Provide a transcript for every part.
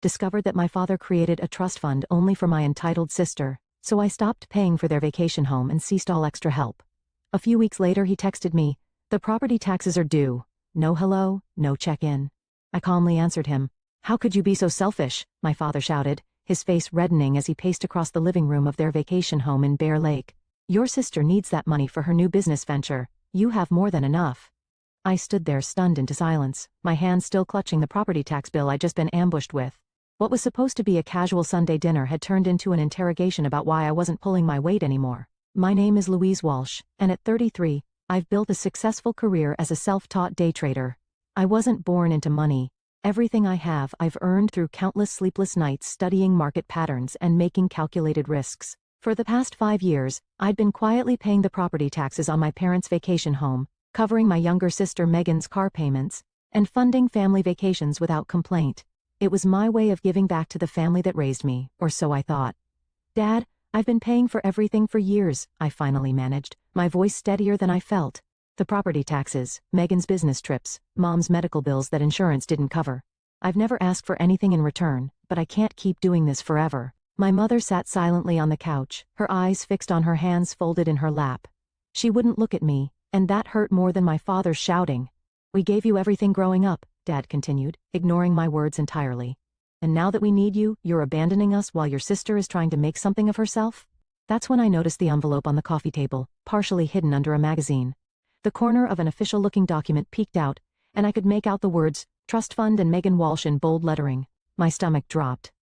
discovered that my father created a trust fund only for my entitled sister, so I stopped paying for their vacation home and ceased all extra help. A few weeks later he texted me, "The property taxes are due. No hello, no check-in." I calmly answered him. "How could you be so selfish?" my father shouted, his face reddening as he paced across the living room of their vacation home in Bear Lake. "Your sister needs that money for her new business venture. You have more than enough." I stood there stunned into silence, my hand still clutching the property tax bill I'd just been ambushed with. What was supposed to be a casual Sunday dinner had turned into an interrogation about why I wasn't pulling my weight anymore. My name is Louise Walsh, and at 33, I've built a successful career as a self-taught day trader. I wasn't born into money. Everything I have I've earned through countless sleepless nights studying market patterns and making calculated risks. For the past 5 years, I'd been quietly paying the property taxes on my parents' vacation home, covering my younger sister Megan's car payments, and funding family vacations without complaint. It was my way of giving back to the family that raised me, or so I thought. "Dad, I've been paying for everything for years," I finally managed, my voice steadier than I felt. "The property taxes, Megan's business trips, Mom's medical bills that insurance didn't cover. I've never asked for anything in return, but I can't keep doing this forever." My mother sat silently on the couch, her eyes fixed on her hands folded in her lap. She wouldn't look at me, and that hurt more than my father shouting. "We gave you everything growing up," Dad continued, ignoring my words entirely. "And now that we need you, you're abandoning us while your sister is trying to make something of herself?" That's when I noticed the envelope on the coffee table, partially hidden under a magazine. The corner of an official-looking document peeked out, and I could make out the words, "Trust Fund" and Megan Walsh in bold lettering. My stomach dropped.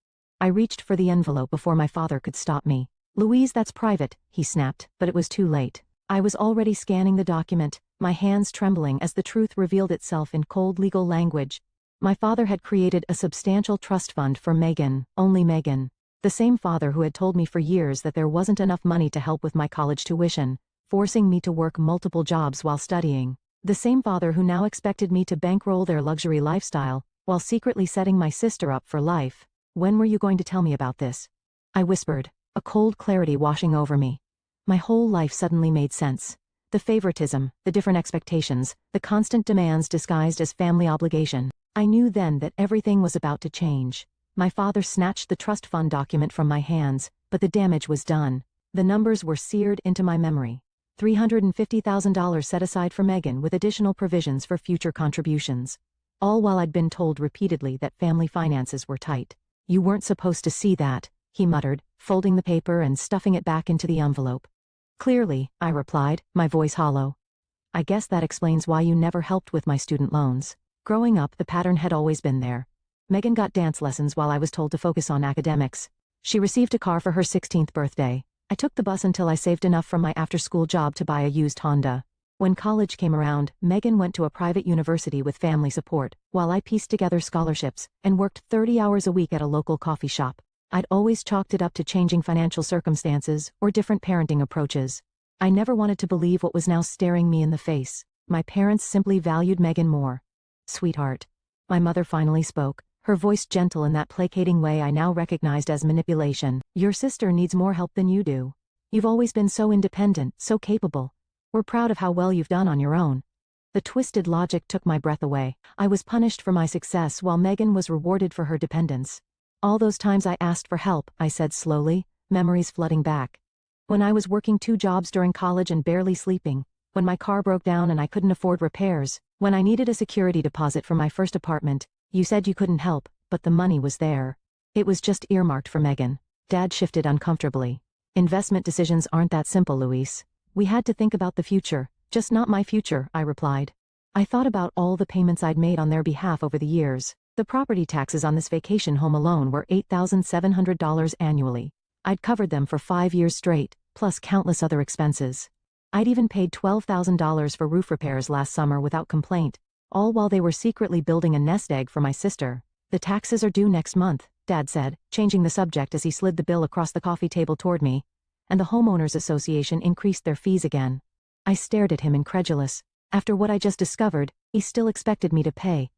I reached for the envelope before my father could stop me. "Louise, that's private," he snapped, but it was too late. I was already scanning the document, my hands trembling as the truth revealed itself in cold legal language. My father had created a substantial trust fund for Megan, only Megan. The same father who had told me for years that there wasn't enough money to help with my college tuition, forcing me to work multiple jobs while studying. The same father who now expected me to bankroll their luxury lifestyle, while secretly setting my sister up for life. "When were you going to tell me about this?" I whispered, a cold clarity washing over me. My whole life suddenly made sense. The favoritism, the different expectations, the constant demands disguised as family obligation. I knew then that everything was about to change. My father snatched the trust fund document from my hands, but the damage was done. The numbers were seared into my memory. $350,000 set aside for Megan with additional provisions for future contributions. All while I'd been told repeatedly that family finances were tight. "You weren't supposed to see that," he muttered, folding the paper and stuffing it back into the envelope. "Clearly," I replied, my voice hollow. "I guess that explains why you never helped with my student loans." Growing up, the pattern had always been there. Megan got dance lessons while I was told to focus on academics. She received a car for her 16th birthday. I took the bus until I saved enough from my after-school job to buy a used Honda. When college came around, Megan went to a private university with family support, while I pieced together scholarships and worked 30 hours a week at a local coffee shop. I'd always chalked it up to changing financial circumstances or different parenting approaches. I never wanted to believe what was now staring me in the face. My parents simply valued Megan more. "Sweetheart," my mother finally spoke, her voice gentle in that placating way I now recognized as manipulation. "Your sister needs more help than you do. You've always been so independent, so capable. We're proud of how well you've done on your own." The twisted logic took my breath away. I was punished for my success while Megan was rewarded for her dependence. "All those times I asked for help," I said slowly, memories flooding back. "When I was working 2 jobs during college and barely sleeping. When my car broke down and I couldn't afford repairs. When I needed a security deposit for my first apartment. You said you couldn't help, but the money was there. It was just earmarked for Megan." Dad shifted uncomfortably. "Investment decisions aren't that simple, Louise. We had to think about the future, just not my future," I replied. I thought about all the payments I'd made on their behalf over the years. The property taxes on this vacation home alone were $8,700 annually. I'd covered them for 5 years straight, plus countless other expenses. I'd even paid $12,000 for roof repairs last summer without complaint, all while they were secretly building a nest egg for my sister. "The taxes are due next month," Dad said, changing the subject as he slid the bill across the coffee table toward me, "and the Homeowners Association increased their fees again." I stared at him incredulous. After what I just discovered, he still expected me to pay.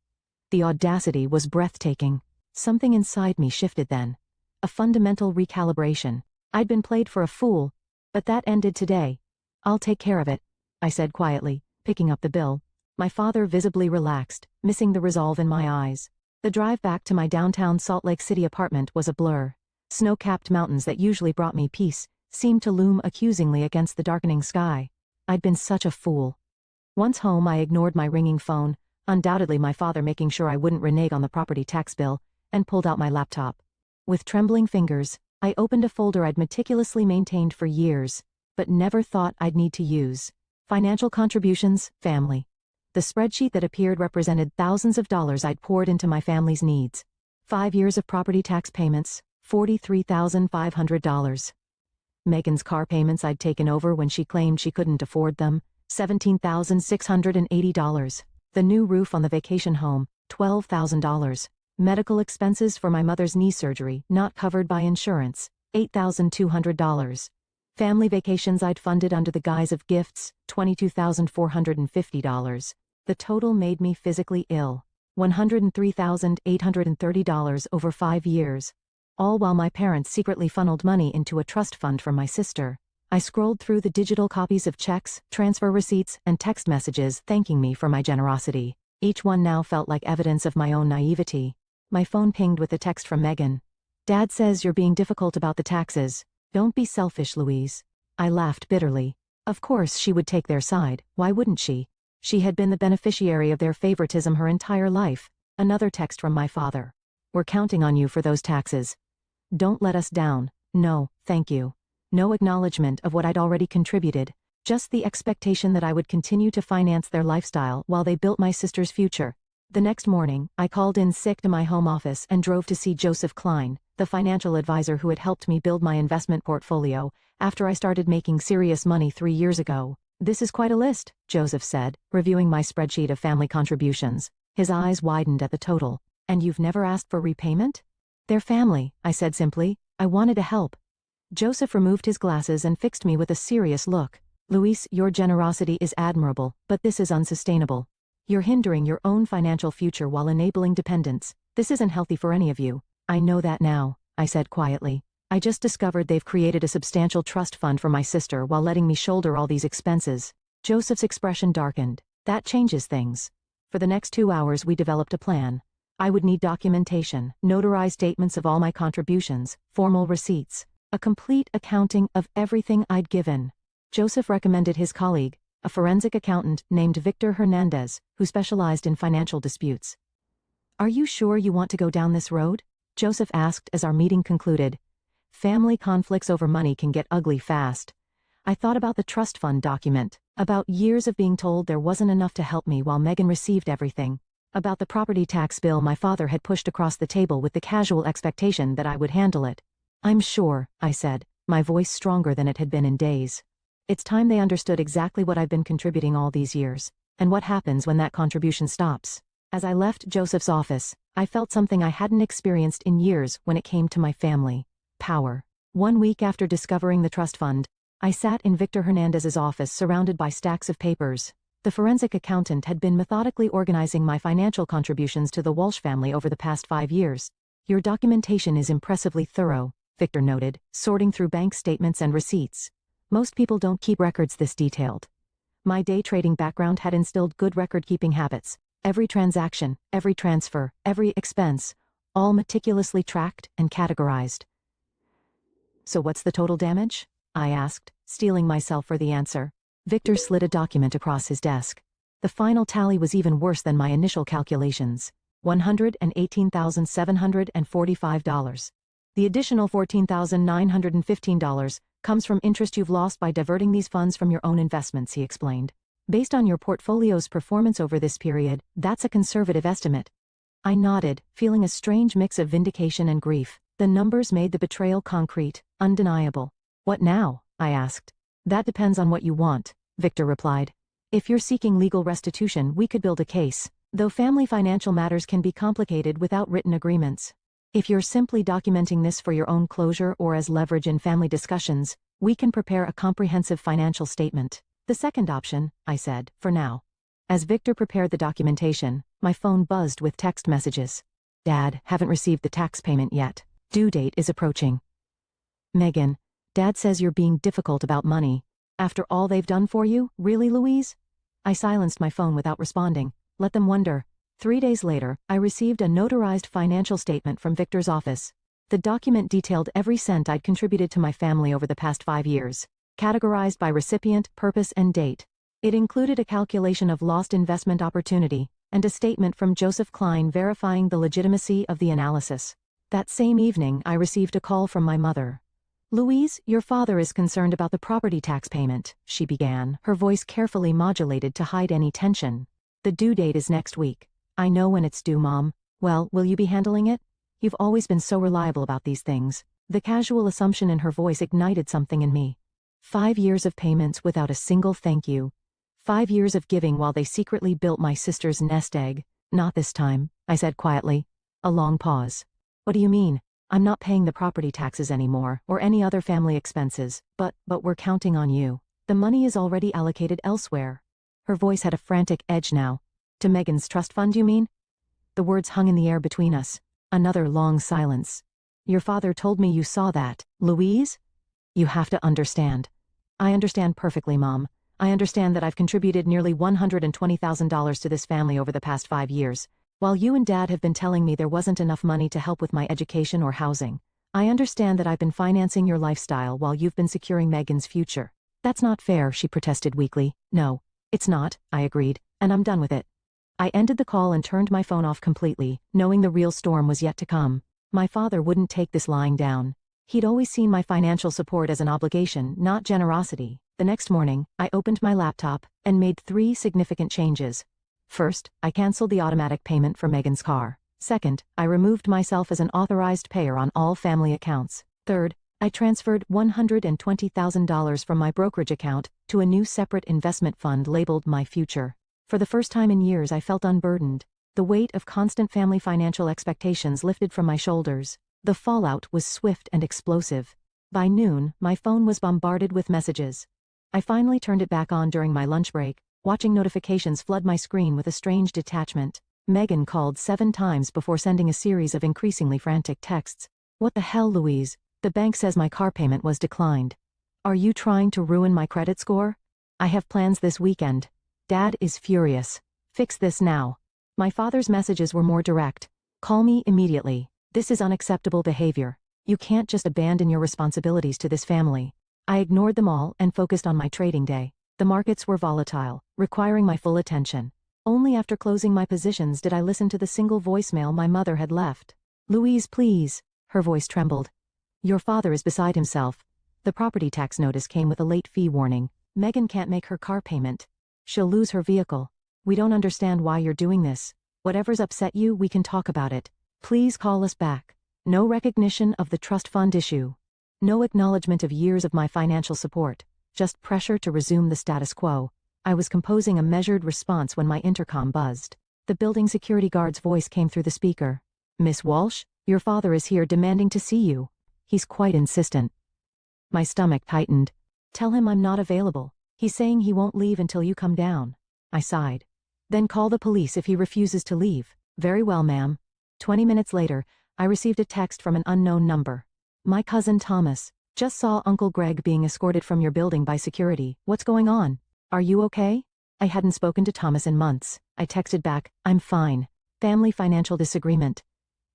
The audacity was breathtaking. Something inside me shifted then. A fundamental recalibration. I'd been played for a fool, but that ended today. "I'll take care of it," I said quietly, picking up the bill. My father visibly relaxed, missing the resolve in my eyes. The drive back to my downtown Salt Lake City apartment was a blur. Snow-capped mountains that usually brought me peace seemed to loom accusingly against the darkening sky. I'd been such a fool. Once home, I ignored my ringing phone, undoubtedly my father making sure I wouldn't renege on the property tax bill, and pulled out my laptop. With trembling fingers, I opened a folder I'd meticulously maintained for years, but never thought I'd need to use. Financial contributions, family. The spreadsheet that appeared represented thousands of dollars I'd poured into my family's needs. 5 years of property tax payments, $43,500. Megan's car payments I'd taken over when she claimed she couldn't afford them, $17,680. The new roof on the vacation home, $12,000. Medical expenses for my mother's knee surgery, not covered by insurance, $8,200. Family vacations I'd funded under the guise of gifts, $22,450. The total made me physically ill. $103,830 over 5 years. All while my parents secretly funneled money into a trust fund for my sister. I scrolled through the digital copies of checks, transfer receipts, and text messages thanking me for my generosity. Each one now felt like evidence of my own naivety. My phone pinged with a text from Megan. "Dad says you're being difficult about the taxes. Don't be selfish, Louise." I laughed bitterly. Of course she would take their side, why wouldn't she? She had been the beneficiary of their favoritism her entire life. Another text from my father. "We're counting on you for those taxes. Don't let us down. No, thank you." No acknowledgement of what I'd already contributed, just the expectation that I would continue to finance their lifestyle while they built my sister's future. The next morning, I called in sick to my home office and drove to see Joseph Klein, the financial advisor who had helped me build my investment portfolio after I started making serious money 3 years ago. "This is quite a list," Joseph said, reviewing my spreadsheet of family contributions. His eyes widened at the total. "And you've never asked for repayment?" "They're family," I said simply. I wanted to help. Joseph removed his glasses and fixed me with a serious look. "Louise, your generosity is admirable, but this is unsustainable. You're hindering your own financial future while enabling dependents. This isn't healthy for any of you." "I know that now," I said quietly. "I just discovered they've created a substantial trust fund for my sister while letting me shoulder all these expenses." Joseph's expression darkened. "That changes things." For the next 2 hours we developed a plan. I would need documentation, notarized statements of all my contributions, formal receipts, a complete accounting of everything I'd given. Joseph recommended his colleague, a forensic accountant named Victor Hernandez, who specialized in financial disputes. "Are you sure you want to go down this road?" Joseph asked as our meeting concluded. "Family conflicts over money can get ugly fast." I thought about the trust fund document, about years of being told there wasn't enough to help me while Megan received everything, about the property tax bill my father had pushed across the table with the casual expectation that I would handle it. "I'm sure," I said, my voice stronger than it had been in days. "It's time they understood exactly what I've been contributing all these years, and what happens when that contribution stops." As I left Joseph's office, I felt something I hadn't experienced in years when it came to my family. Power. 1 week after discovering the trust fund, I sat in Victor Hernandez's office surrounded by stacks of papers. The forensic accountant had been methodically organizing my financial contributions to the Walsh family over the past 5 years. "Your documentation is impressively thorough," Victor noted, sorting through bank statements and receipts. "Most people don't keep records this detailed." My day trading background had instilled good record-keeping habits. Every transaction, every transfer, every expense, all meticulously tracked and categorized. "So what's the total damage?" I asked, steeling myself for the answer. Victor slid a document across his desk. The final tally was even worse than my initial calculations. $118,745. The additional $14,915 comes from interest you've lost by diverting these funds from your own investments, he explained. "Based on your portfolio's performance over this period, that's a conservative estimate." I nodded, feeling a strange mix of vindication and grief. The numbers made the betrayal concrete, undeniable. "What now?" I asked. "That depends on what you want," Victor replied. "If you're seeking legal restitution, we could build a case, though family financial matters can be complicated without written agreements. If you're simply documenting this for your own closure or as leverage in family discussions, we can prepare a comprehensive financial statement." "The second option," I said, "for now." As Victor prepared the documentation, my phone buzzed with text messages. "Dad, haven't received the tax payment yet. Due date is approaching." "Megan, Dad says you're being difficult about money. After all they've done for you, really, Louise?" I silenced my phone without responding. Let them wonder. 3 days later, I received a notarized financial statement from Victor's office. The document detailed every cent I'd contributed to my family over the past 5 years, categorized by recipient, purpose, and date. It included a calculation of lost investment opportunity, and a statement from Joseph Klein verifying the legitimacy of the analysis. That same evening, I received a call from my mother. "Louise, your father is concerned about the property tax payment," she began, her voice carefully modulated to hide any tension. "The due date is next week. I know when it's due, Mom. Well, will you be handling it? You've always been so reliable about these things." The casual assumption in her voice ignited something in me. 5 years of payments without a single thank you. 5 years of giving while they secretly built my sister's nest egg. "Not this time," I said quietly. A long pause. "What do you mean? I'm not paying the property taxes anymore, or any other family expenses, but we're counting on you. The money is already allocated elsewhere." Her voice had a frantic edge now. "To Megan's trust fund, you mean?" The words hung in the air between us. Another long silence. "Your father told me you saw that, Louise?" "You have to understand." "I understand perfectly, Mom. I understand that I've contributed nearly $120,000 to this family over the past 5 years. While you and Dad have been telling me there wasn't enough money to help with my education or housing, I understand that I've been financing your lifestyle while you've been securing Megan's future." "That's not fair," she protested weakly. "No, it's not," I agreed, "and I'm done with it." I ended the call and turned my phone off completely, knowing the real storm was yet to come. My father wouldn't take this lying down. He'd always seen my financial support as an obligation, not generosity. The next morning, I opened my laptop and made 3 significant changes. First, I canceled the automatic payment for Megan's car. Second, I removed myself as an authorized payer on all family accounts. Third, I transferred $120,000 from my brokerage account to a new separate investment fund labeled My Future. For the first time in years, I felt unburdened. The weight of constant family financial expectations lifted from my shoulders. The fallout was swift and explosive. By noon, my phone was bombarded with messages. I finally turned it back on during my lunch break, watching notifications flood my screen with a strange detachment. Megan called 7 times before sending a series of increasingly frantic texts. "What the hell, Louise? The bank says my car payment was declined. Are you trying to ruin my credit score? I have plans this weekend. Dad is furious. Fix this now." My father's messages were more direct. "Call me immediately. This is unacceptable behavior. You can't just abandon your responsibilities to this family." I ignored them all and focused on my trading day. The markets were volatile, requiring my full attention. Only after closing my positions did I listen to the single voicemail my mother had left. "Louise, please." Her voice trembled. "Your father is beside himself." The property tax notice came with a late fee warning. "Megan can't make her car payment. She'll lose her vehicle. We don't understand why you're doing this. Whatever's upset you, we can talk about it. Please call us back." No recognition of the trust fund issue. No acknowledgement of years of my financial support. Just pressure to resume the status quo. I was composing a measured response when my intercom buzzed. The building security guard's voice came through the speaker. "Miss Walsh, your father is here demanding to see you. He's quite insistent." My stomach tightened. "Tell him I'm not available. He's saying he won't leave until you come down." I sighed. "Then call the police if he refuses to leave." "Very well, ma'am." 20 minutes later, I received a text from an unknown number. "My cousin Thomas. Just saw Uncle Greg being escorted from your building by security. What's going on? Are you okay?" I hadn't spoken to Thomas in months. I texted back, "I'm fine. Family financial disagreement."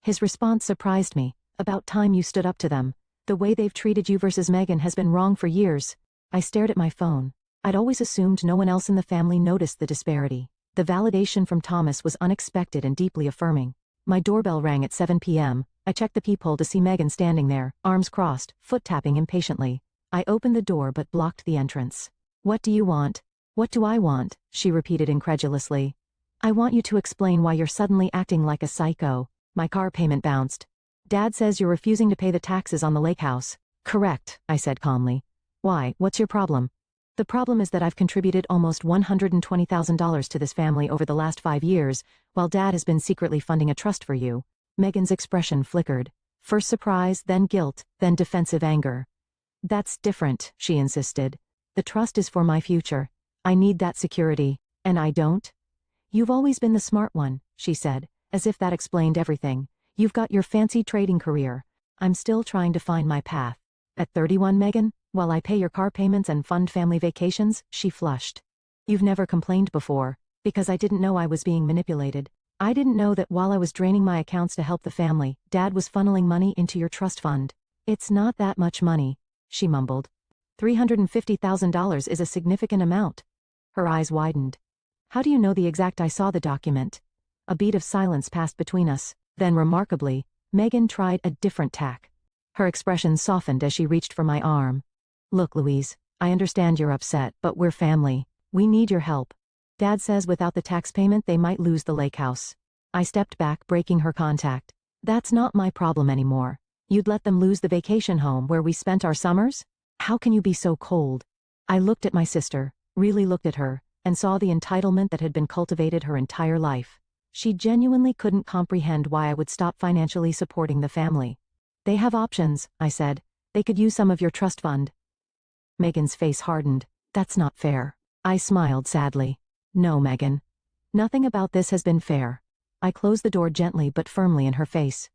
His response surprised me. "About time you stood up to them. The way they've treated you versus Megan has been wrong for years." I stared at my phone. I'd always assumed no one else in the family noticed the disparity. The validation from Thomas was unexpected and deeply affirming. My doorbell rang at 7 p.m. I checked the peephole to see Megan standing there, arms crossed, foot tapping impatiently. I opened the door but blocked the entrance. "What do you want?" "What do I want?" she repeated incredulously. "I want you to explain why you're suddenly acting like a psycho." My car payment bounced. "Dad says you're refusing to pay the taxes on the lake house." "Correct," I said calmly. "Why, what's your problem?" "The problem is that I've contributed almost $120,000 to this family over the last 5 years, while Dad has been secretly funding a trust for you." Megan's expression flickered. First surprise, then guilt, then defensive anger. "That's different," she insisted. "The trust is for my future. I need that security, and I don't." "You've always been the smart one," she said, as if that explained everything. "You've got your fancy trading career. I'm still trying to find my path." "At 31, Megan? While I pay your car payments and fund family vacations?" She flushed. "You've never complained before." "Because I didn't know I was being manipulated. I didn't know that while I was draining my accounts to help the family, Dad was funneling money into your trust fund. It's not that much money, she mumbled. $350,000 is a significant amount. Her eyes widened. How do you know the exact? I saw the document. A beat of silence passed between us. Then remarkably, Megan tried a different tack. Her expression softened as she reached for my arm. Look, Louise, I understand you're upset, but we're family. We need your help. Dad says without the tax payment they might lose the lake house. I stepped back, breaking her contact. That's not my problem anymore. You'd let them lose the vacation home where we spent our summers? How can you be so cold? I looked at my sister, really looked at her, and saw the entitlement that had been cultivated her entire life. She genuinely couldn't comprehend why I would stop financially supporting the family. They have options, I said. They could use some of your trust fund. Megan's face hardened. That's not fair. I smiled sadly. No, Megan. Nothing about this has been fair. I closed the door gently but firmly in her face.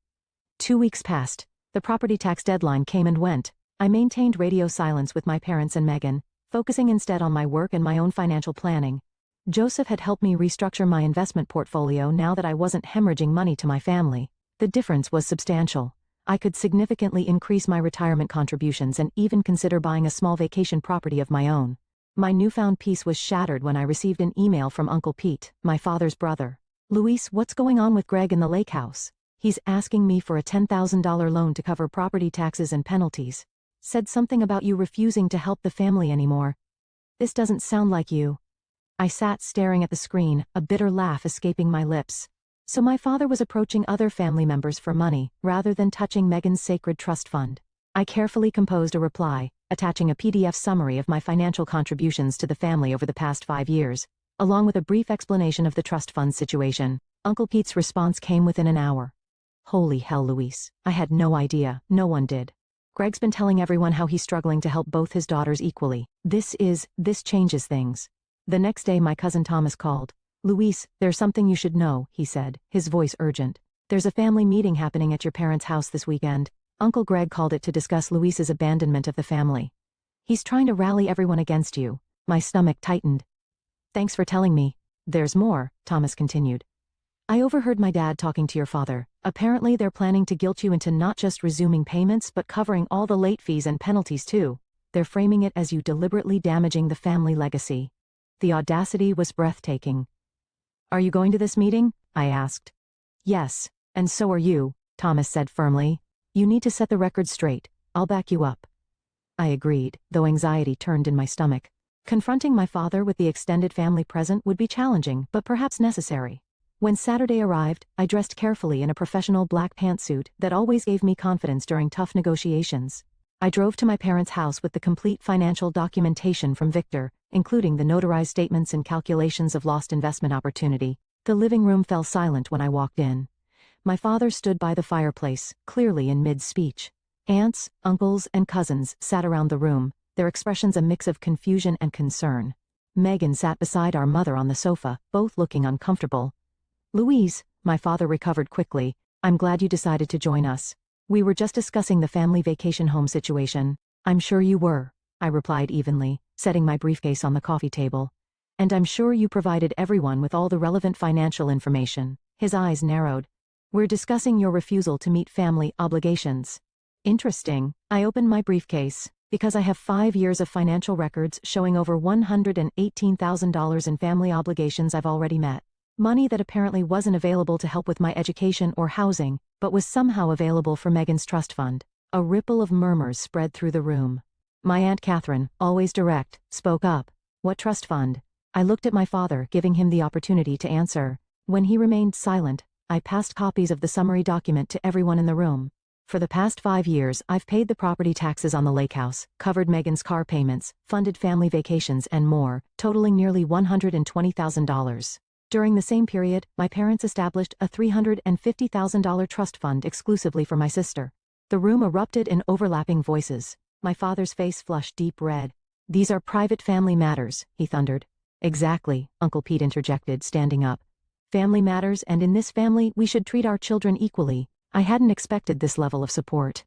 2 weeks passed. The property tax deadline came and went. I maintained radio silence with my parents and Megan, focusing instead on my work and my own financial planning. Joseph had helped me restructure my investment portfolio now that I wasn't hemorrhaging money to my family. The difference was substantial. I could significantly increase my retirement contributions and even consider buying a small vacation property of my own. My newfound peace was shattered when I received an email from Uncle Pete, my father's brother. Luis, what's going on with Greg in the lake house? He's asking me for a $10,000 loan to cover property taxes and penalties. Said something about you refusing to help the family anymore. This doesn't sound like you. I sat staring at the screen, a bitter laugh escaping my lips. So my father was approaching other family members for money, rather than touching Megan's sacred trust fund. I carefully composed a reply, attaching a PDF summary of my financial contributions to the family over the past 5 years, along with a brief explanation of the trust fund situation. Uncle Pete's response came within an hour. Holy hell, Luis. I had no idea. No one did. Greg's been telling everyone how he's struggling to help both his daughters equally. This changes things. The next day my cousin Thomas called. Luis, there's something you should know, he said, his voice urgent. There's a family meeting happening at your parents' house this weekend. Uncle Greg called it to discuss Luis's abandonment of the family. He's trying to rally everyone against you. My stomach tightened. Thanks for telling me. There's more, Thomas continued. I overheard my dad talking to your father. Apparently they're planning to guilt you into not just resuming payments but covering all the late fees and penalties too. They're framing it as you deliberately damaging the family legacy. The audacity was breathtaking. Are you going to this meeting? I asked. Yes, and so are you, Thomas said firmly. You need to set the record straight. I'll back you up. I agreed, though anxiety turned in my stomach. Confronting my father with the extended family present would be challenging, but perhaps necessary. When Saturday arrived, I dressed carefully in a professional black pantsuit that always gave me confidence during tough negotiations. I drove to my parents' house with the complete financial documentation from Victor, including the notarized statements and calculations of lost investment opportunity. The living room fell silent when I walked in. My father stood by the fireplace, clearly in mid-speech. Aunts, uncles, and cousins sat around the room, their expressions a mix of confusion and concern. Megan sat beside our mother on the sofa, both looking uncomfortable. Louise, my father recovered quickly, I'm glad you decided to join us. We were just discussing the family vacation home situation. I'm sure you were, I replied evenly, setting my briefcase on the coffee table. And I'm sure you provided everyone with all the relevant financial information. His eyes narrowed. We're discussing your refusal to meet family obligations. Interesting. I opened my briefcase, because I have 5 years of financial records showing over $118,000 in family obligations I've already met. Money that apparently wasn't available to help with my education or housing, but was somehow available for Megan's trust fund. A ripple of murmurs spread through the room. My Aunt Catherine, always direct, spoke up. What trust fund? I looked at my father, giving him the opportunity to answer. When he remained silent, I passed copies of the summary document to everyone in the room. For the past 5 years, I've paid the property taxes on the lake house, covered Megan's car payments, funded family vacations and more, totaling nearly $120,000. During the same period, my parents established a $350,000 trust fund exclusively for my sister. The room erupted in overlapping voices. My father's face flushed deep red. These are private family matters, he thundered. Exactly, Uncle Pete interjected, standing up. Family matters, and in this family we should treat our children equally. I hadn't expected this level of support.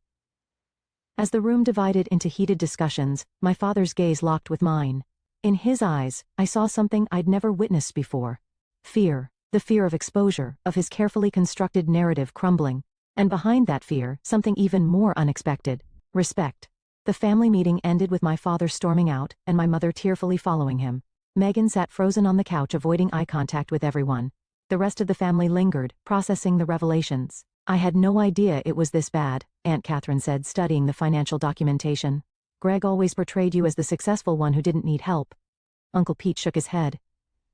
As the room divided into heated discussions, my father's gaze locked with mine. In his eyes, I saw something I'd never witnessed before. Fear. The fear of exposure, of his carefully constructed narrative crumbling. And behind that fear, something even more unexpected. Respect. The family meeting ended with my father storming out, and my mother tearfully following him. Megan sat frozen on the couch avoiding eye contact with everyone. The rest of the family lingered, processing the revelations. I had no idea it was this bad, Aunt Catherine said, studying the financial documentation. Greg always portrayed you as the successful one who didn't need help. Uncle Pete shook his head.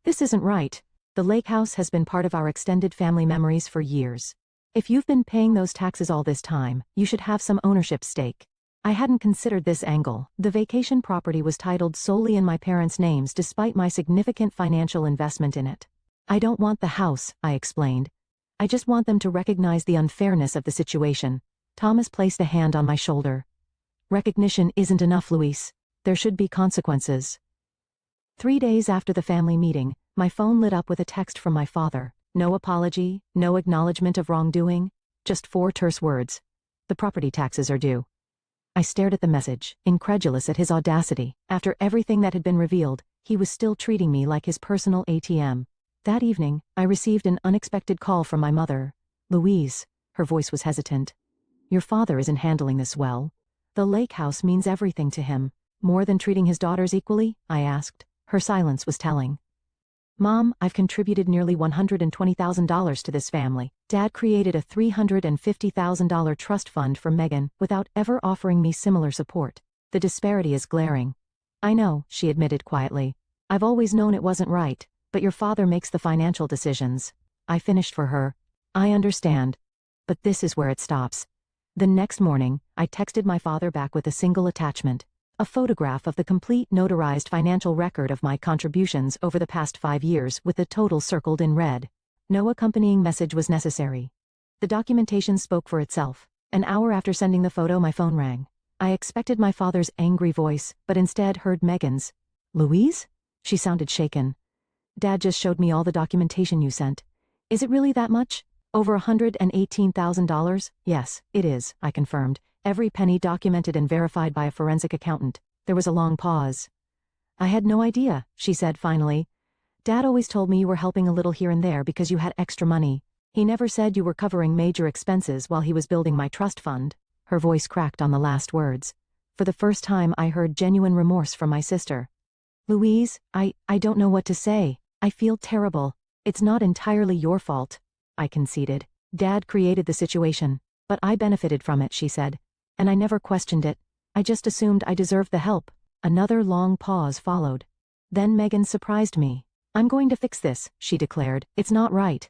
This isn't right. The lake house has been part of our extended family memories for years. If you've been paying those taxes all this time, you should have some ownership stake. I hadn't considered this angle. The vacation property was titled solely in my parents' names despite my significant financial investment in it. I don't want the house, I explained. I just want them to recognize the unfairness of the situation. Thomas placed a hand on my shoulder. Recognition isn't enough, Luis. There should be consequences. 3 days after the family meeting, my phone lit up with a text from my father. No apology, no acknowledgement of wrongdoing, just 4 terse words. The property taxes are due. I stared at the message, incredulous at his audacity. After everything that had been revealed, he was still treating me like his personal ATM. That evening, I received an unexpected call from my mother. Louise, her voice was hesitant. Your father isn't handling this well. The lake house means everything to him. More than treating his daughters equally? I asked. Her silence was telling. Mom, I've contributed nearly $120,000 to this family. Dad created a $350,000 trust fund for Megan without ever offering me similar support. The disparity is glaring. I know, she admitted quietly. I've always known it wasn't right, but your father makes the financial decisions. I finished for her. I understand. But this is where it stops. The next morning, I texted my father back with a single attachment. A photograph of the complete notarized financial record of my contributions over the past 5 years with the total circled in red. No accompanying message was necessary. The documentation spoke for itself. An hour after sending the photo, my phone rang. I expected my father's angry voice, but instead heard Megan's. Louise? She sounded shaken. Dad just showed me all the documentation you sent. Is it really that much? Over $118,000? Yes, it is, I confirmed. Every penny documented and verified by a forensic accountant. There was a long pause. I had no idea, she said finally. Dad always told me you were helping a little here and there because you had extra money. He never said you were covering major expenses while he was building my trust fund. Her voice cracked on the last words. For the first time I heard genuine remorse from my sister. Louise, I don't know what to say. I feel terrible. It's not entirely your fault, I conceded. Dad created the situation, but I benefited from it, she said. And I never questioned it. I just assumed I deserved the help. Another long pause followed. Then Megan surprised me. I'm going to fix this, she declared. It's not right.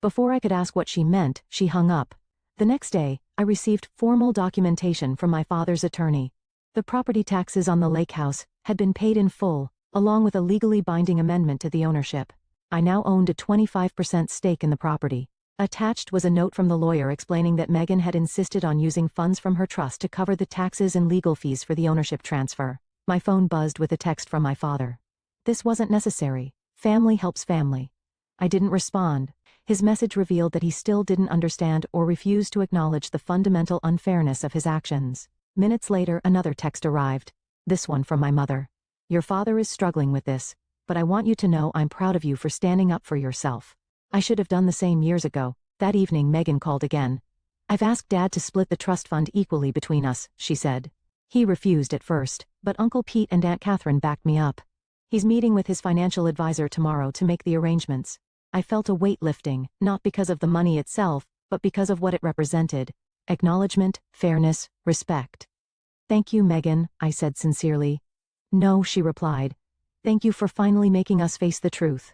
Before I could ask what she meant, she hung up. The next day, I received formal documentation from my father's attorney. The property taxes on the lake house had been paid in full, along with a legally binding amendment to the ownership. I now owned a 25% stake in the property. Attached was a note from the lawyer explaining that Megan had insisted on using funds from her trust to cover the taxes and legal fees for the ownership transfer. My phone buzzed with a text from my father. This wasn't necessary. Family helps family. I didn't respond. His message revealed that he still didn't understand or refused to acknowledge the fundamental unfairness of his actions. Minutes later, another text arrived. This one from my mother. Your father is struggling with this, but I want you to know I'm proud of you for standing up for yourself. I should have done the same years ago. That evening Megan called again. I've asked Dad to split the trust fund equally between us, she said. He refused at first, but Uncle Pete and Aunt Catherine backed me up. He's meeting with his financial advisor tomorrow to make the arrangements. I felt a weight lifting, not because of the money itself, but because of what it represented. Acknowledgement, fairness, respect. Thank you, Megan, I said sincerely. No, she replied. Thank you for finally making us face the truth.